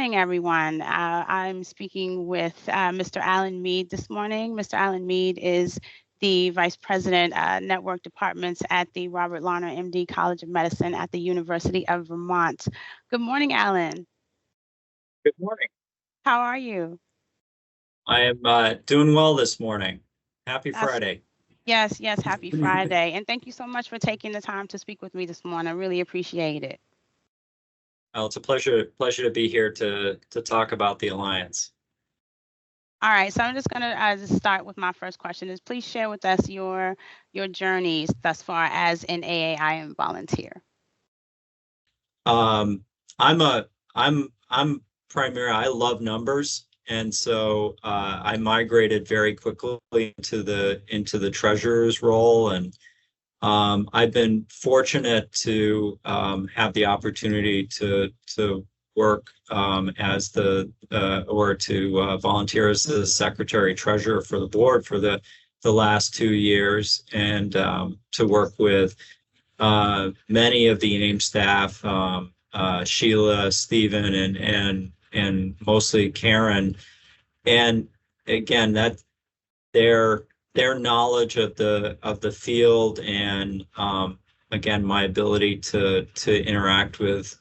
morning, everyone. I'm speaking with Mr. Alan Mead this morning. Mr. Alan Mead is the Vice President, Network Departments at the Robert Larner, MD, College of Medicine at the University of Vermont. Good morning, Alan. Good morning. How are you? I am doing well this morning. Happy Friday. Yes, happy Friday. And thank you so much for taking the time to speak with me this morning. I really appreciate it. Well, it's a pleasure to be here to talk about the Alliance. All right, so I'm just going to just start with my first question is please share with us your journeys thus far as an AAIM volunteer. I'm primarily, I love numbers, and so I migrated very quickly into the treasurer's role, and I've been fortunate to have the opportunity to work as to volunteer as the secretary treasurer for the board for the last 2 years, and to work with many of the AIM staff, Sheila, Stephen, and mostly Karen, and again that their knowledge of the field, and again my ability to interact with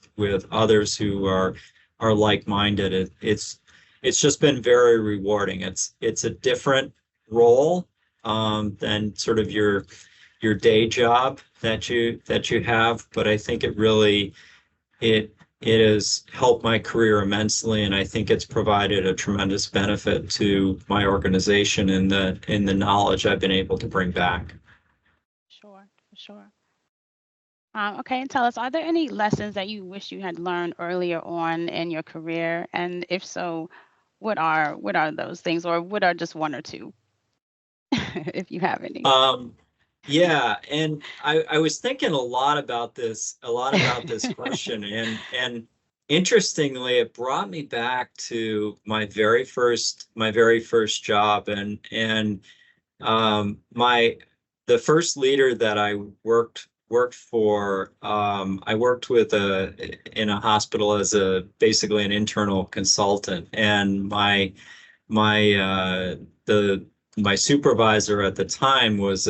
others who are like-minded. It's just been very rewarding. It's a different role than sort of your day job that you have, but I think it has helped my career immensely, and I think it's provided a tremendous benefit to my organization in the knowledge I've been able to bring back. Sure, for sure. Okay, and tell us, are there any lessons that you wish you had learned earlier on in your career? And if so, what are those things, or what are just one or two, if you have any? Yeah, and I was thinking a lot about this question, and interestingly, it brought me back to my very first job, and the first leader that I worked for. I worked with in a hospital as basically an internal consultant, and my supervisor at the time was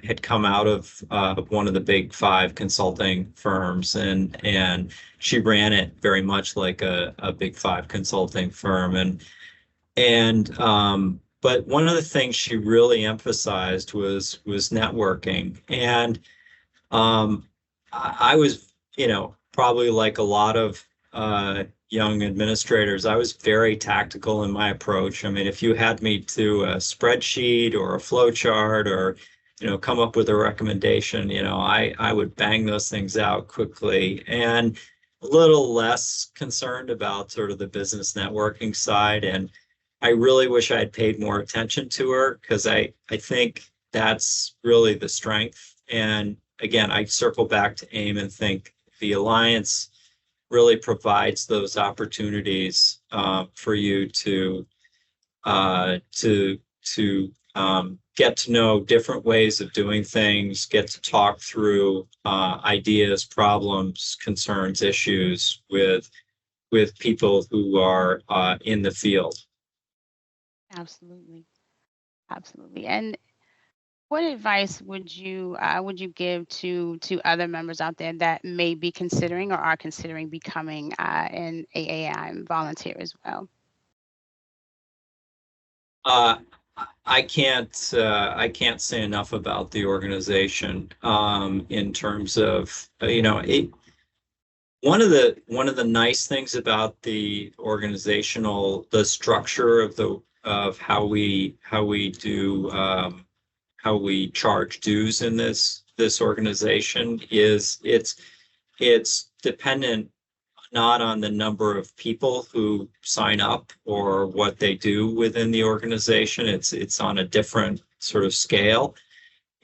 had come out of one of the big five consulting firms, and she ran it very much like a big five consulting firm, and but one of the things she really emphasized was networking, and I was, probably like a lot of young administrators, I was very tactical in my approach. I mean, if you had me to a spreadsheet or a flow chart, or come up with a recommendation, I would bang those things out quickly, and a little less concerned about sort of the business networking side. And I really wish I had paid more attention to her, because I think that's really the strength. And again, I circle back to AIM and think the Alliance really provides those opportunities for you to get to know different ways of doing things, get to talk through ideas, problems, concerns, issues with people who are in the field. Absolutely. And what advice would you give to other members out there that may be considering or are considering becoming an AAIM volunteer as well? I can't say enough about the organization in terms of one of the nice things about the the structure of how we charge dues in this organization is it's dependent not on the number of people who sign up or what they do within the organization. It's on a different sort of scale,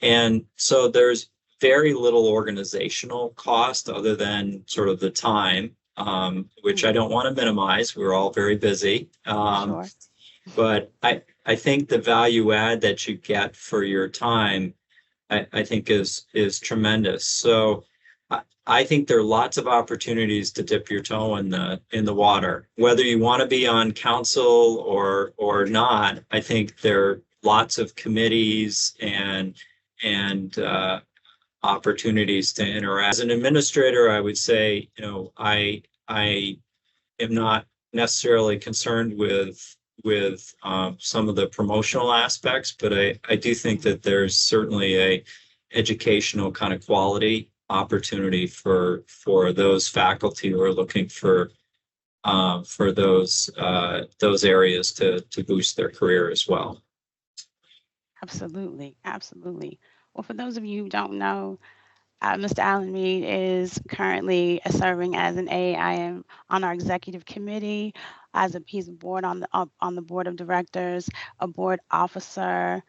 and so there's very little organizational cost other than sort of the time, which I don't want to minimize. We're all very busy. Sure. But I think the value add that you get for your time, I think is tremendous. So I think there are lots of opportunities to dip your toe in the water. Whether you want to be on council or not, I think there are lots of committees and opportunities to interact. As an administrator, I would say, I am not necessarily concerned with some of the promotional aspects, but I do think that there's certainly a educational kind of quality opportunity for those faculty who are looking for those areas to boost their career as well. Absolutely, absolutely. Well, for those of you who don't know, Mr. Alan Mead is currently serving as an AAIM on our executive committee, as a he's a board on the board of directors, a board officer.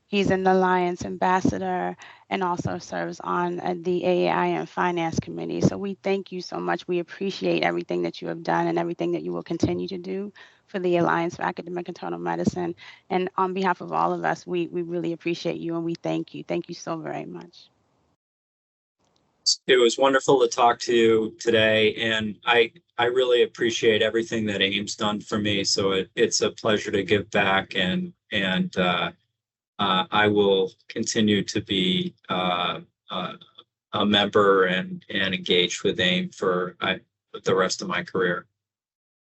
He's an alliance ambassador and also serves on the AAIM finance committee. So we thank you so much. We appreciate everything that you have done and everything that you will continue to do for the Alliance for Academic Internal Medicine. And on behalf of all of us, we really appreciate you and we thank you. Thank you so very much. It was wonderful to talk to you today, and I really appreciate everything that AIM's done for me. So it's a pleasure to give back, and I will continue to be a member and engaged with AIM for the rest of my career.